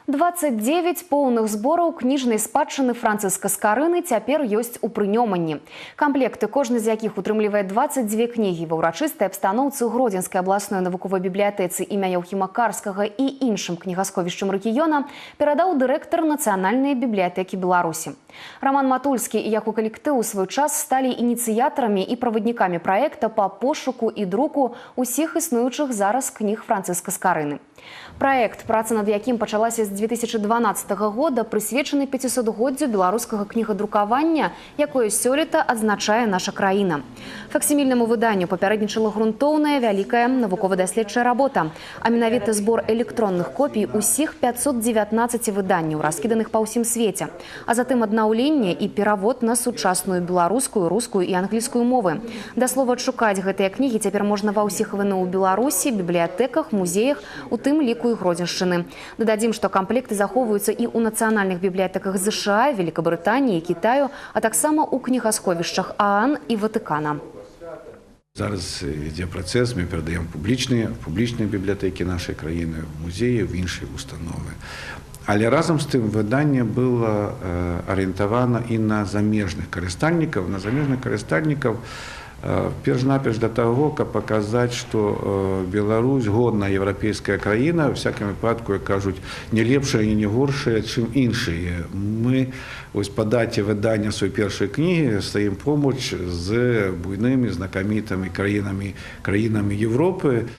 29 поўных збораў кніжнай спадчыны Францыска Скарыны цяпер ёсць у прынёманні. Камплекты, кожны з якіх утрымлівае 22 кнігі ва ўрачыстай абстаноўцы Гродзенскай абласной навуковай бібліятэцы імя Яўхіма Карскага і іншым кнігасховішчам рэгіёна перадаў дырэктар Нацыянальнай бібліятэкі Беларусі. Роман Матульскі і яго калектыў у свой час сталі ініцыятарамі і праваднікамі праекта па пошуку і друку усіх існуючых зараз кніг Францыска Скарыны. Праект, праца над якім пачалася з 2012 года, прысвечаны 500-годдзю беларускага кнігадрукавання, якое сёлета адзначае наша краіна. Факсімільнаму выданню папярэднічала грунтоўная вялікая навукова-даследчая работа, а менавіта збор электронных копій усіх 519 выданняў, раскіданых па ўсім свеце, а затым аднаўленне і перавод на сучасную беларускую, рускую і англійскую мовы. Да слова, адшукаць гэтыя кнігі цяпер можна ва ўсіх ВНУ ў Беларусі, бібліятэках, музеях, у тым ліку і Гродзеншчыны. Дададзім, што камплекты захоўваюцца і ў нацыянальных бібліятэках ЗША, Великабрытаніі, Кітаю, а таксама ў кнігасховішчах ААН і Ватыкана. Зараз ідзе працэс, мы перадаем публічныя бібліятэкі нашай краіны, музеі, в іншыя установы. Але разам з тым выданне было арыентавана і на замежных карыстальнікаў, перш-наперш да таго, каб паказаць, што Беларусь годная еўрапейская краіна, у всякім выпадку, як кажуць, не лепшая і не горшая, чым іншыя. Мы па даце выдання сваёй першай кнігі стаім побач з буйнымі, знакамітымі краінамі Европы.